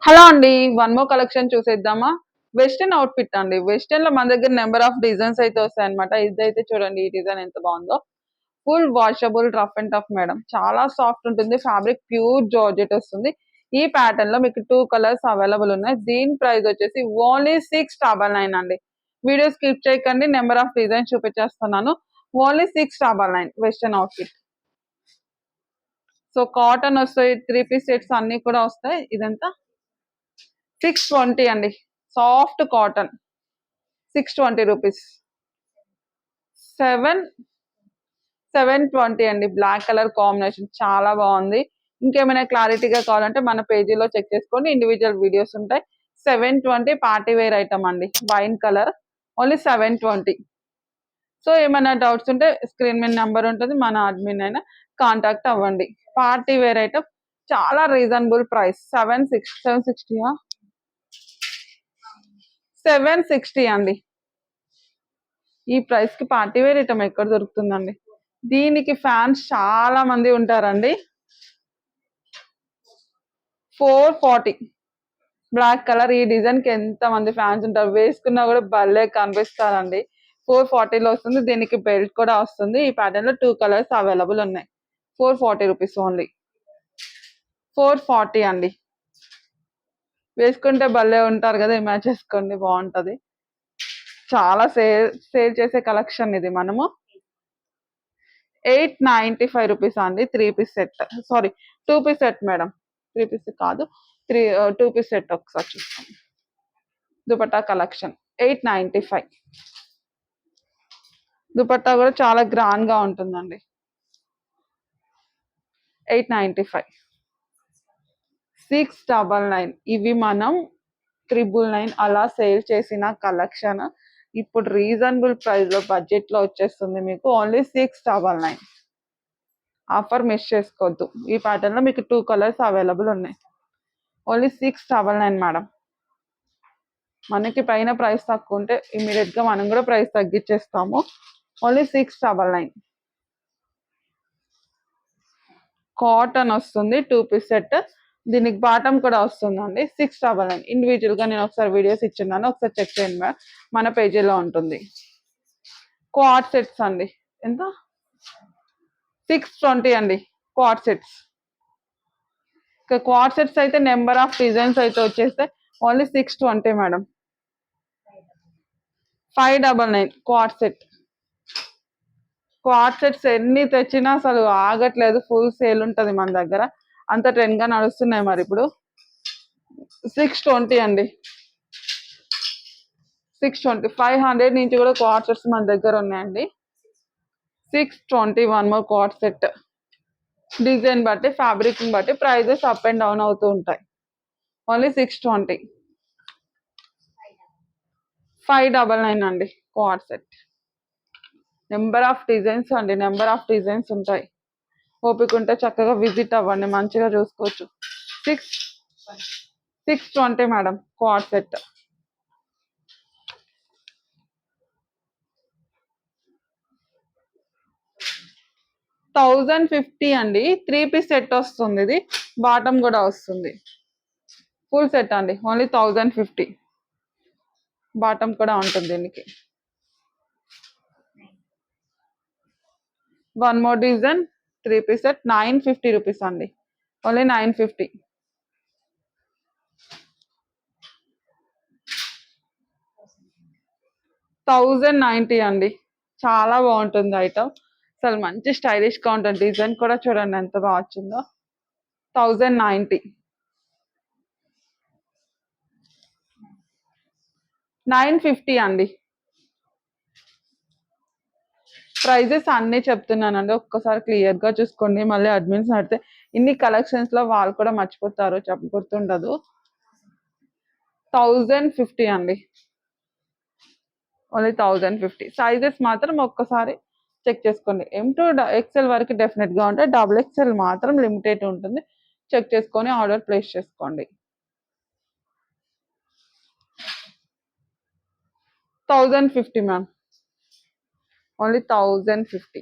Hello అండి. One more collection చూసేద్దామా? Western outfit అండి. వెస్టర్న్‌లో మన దగ్గర నంబర్ ఆఫ్ డిజైన్స్ అయితే వస్తాయన్నమాట. ఇదైతే చూడండి ఈ డిజైన్ ఎంత బాగుందో. Full washable rough and tough madam. చాలా సాఫ్ట్ ఉంటుంది. ఫ్యాబ్రిక్ ప్యూర్ జార్జెట్ వస్తుంది. ఈ ప్యాటర్న్‌లో మీకు 2 కలర్స్ అవైలబుల్ ఉన్నాయి. దీని ప్రైస్ వచ్చేసి ఓన్లీ 699 అండి. వీడియో స్కిప్ చేయకండి. నంబర్ ఆఫ్ డిజైన్స్ చూపించేస్తున్నాను. Only 699 western outfit. So cotton వస్తాయి. 3 పీస్ సెట్స్ అన్నీ కూడా వస్తాయి. ఇదంతా 620 అండి. Soft cotton 620 rupees. 720 అండి. బ్లాక్ కలర్ కాంబినేషన్ చాలా బాగుంది. ఇంకేమైనా క్లారిటీగా కావాలంటే మన పేజీలో చెక్ చేసుకోండి. ఇండివిజువల్ వీడియోస్ ఉంటాయి. 720 పార్టీ వేర్ ఐటమ్ అండి. Wine colour only 720. సో ఏమైనా డౌట్స్ ఉంటే స్క్రీన్ మీద నెంబర్ ఉంటుంది. మన అడ్మిన్ అయినా కాంటాక్ట్ అవ్వండి. పార్టీ వేర్ ఐటమ్ చాలా రీజనబుల్ ప్రైస్. 760 760 అండి. ఈ ప్రైస్ కి పార్టీ వేర్ ఐటమ్ ఎక్కడ దొరుకుతుందండి? దీనికి ఫ్యాన్స్ చాలా మంది ఉంటారండి. 440 బ్లాక్ కలర్. ఈ డిజైన్ కి ఎంత మంది ఫ్యాన్స్ ఉంటారు. వేసుకున్నా కూడా భలే కనిపిస్తారండి. 440లో వస్తుంది. దీనికి బెల్ట్ కూడా వస్తుంది. ఈ ప్యాటర్న్ లో 2 కలర్స్ అవైలబుల్ ఉన్నాయి. 440 రూపీస్ ఓన్లీ. 440 అండి. వేసుకుంటే భలే ఉంటారు కదా. మ్యాచ్ చేసుకోండి, బాగుంటది. చాలా సేల్ చేసే కలెక్షన్ ఇది. మనము 895 రూపీస్ అండి. 3 piece set, sorry 2 piece set madam. 3 piece కాదు, 2 పీస్ సెట్. ఒకసారి చూస్తాం. దుపట్టా కలెక్షన్ 895. దుపట్టా కూడా చాలా గ్రాండ్ గా ఉంటుందండి. 895. 699. ఇవి మనం 999 అలా సేల్ చేసిన కలెక్షన్ ఇప్పుడు రీజనబుల్ ప్రైస్ లో బడ్జెట్ లో వచ్చేస్తుంది మీకు. ఓన్లీ 699. ఆఫర్ మిస్ చేసుకోవద్దు. ఈ ప్యాటర్న్ లో మీకు 2 కలర్స్ అవైలబుల్ ఉన్నాయి. Only 699 madam. మనకి పైన ప్రైస్ తక్కువ ఉంటే ఇమీడియట్ గా మనం కూడా ప్రైస్ తగ్గించేస్తాము. ఓన్లీ 699. కాటన్ వస్తుంది. 2 పీస్ సెట్. దీనికి బాటమ్ కూడా వస్తుందండి. 699. ఇండివిజువల్ గా నేను ఒకసారి వీడియోస్ ఇచ్చున్నాను, ఒకసారి చెక్ చేయండి మేడం. మన పేజీలో ఉంటుంది. క్వాడ్ సెట్స్ అండి. ఎంత? 620 అండి. Quad sets. ఇక క్వాడ్ సెట్స్ అయితే నెంబర్ ఆఫ్ డిజైన్స్ అయితే వచ్చేస్తే only 620 madam. 599 quad set. Quad sets ఎన్ని తెచ్చినా అసలు ఆగట్లేదు. ఫుల్ సేల్ ఉంటుంది మన దగ్గర. అంత ట్రెండ్ గా నడుస్తున్నాయి మరి ఇప్పుడు. 620 అండి. 620. 500 నుంచి కూడా క్వాడ్ సెట్స్ మన దగ్గర ఉన్నాయండి. 620 one more quad set. Design బట్టి, ఫ్యాబ్రిక్ బట్టి ప్రైజెస్ అప్ అండ్ డౌన్ అవుతూ ఉంటాయి. ఓన్లీ 620. 599 అండి quad set. Number of designs అండి. నెంబర్ ఆఫ్ డిజైన్స్ ఉంటాయి. ఓపిక ఉంటే చక్కగా విజిట్ అవ్వండి, మంచిగా చూసుకోవచ్చు. 620 మేడం క్వాడ్ సెట్. 1050 అండి. 3 పీస్ సెట్ వస్తుంది. ఇది బాటమ్ కూడా వస్తుంది. ఫుల్ సెట్ అండి. ఓన్లీ 1050. బాటమ్ కూడా ఉంటుంది దీనికి. One more design 3 piece set 950 rupees అండి. ఓన్లీ 950. 1090 అండి. చాలా బాగుంటుంది ఐటమ్. అసలు మంచి స్టైలిష్ గా ఉంటుంది. డిజైన్ కూడా చూడండి ఎంత బాగా వచ్చిందో. 1090. 950 అండి. ప్రైజెస్ అన్నీ చెప్తున్నానండి. ఒక్కసారి క్లియర్ గా చూసుకోండి. మళ్ళీ అడ్మిన్స్ అడితే ఇన్ని కలెక్షన్స్ లో వాళ్ళు కూడా మర్చిపోతారు, గుర్తుండదు. 1050 అండి. ఓన్లీ 1050. సైజెస్ మాత్రం ఒక్కసారి చెక్ చేసుకోండి. M to XL వరకు డెఫినెట్ గా ఉంటాయి. XXL మాత్రం లిమిటెడ్ ఉంటుంది. చెక్ చేసుకొని ఆర్డర్ ప్లేస్ చేసుకోండి. 1050 మ్యామ్. ఓన్లీ 1050.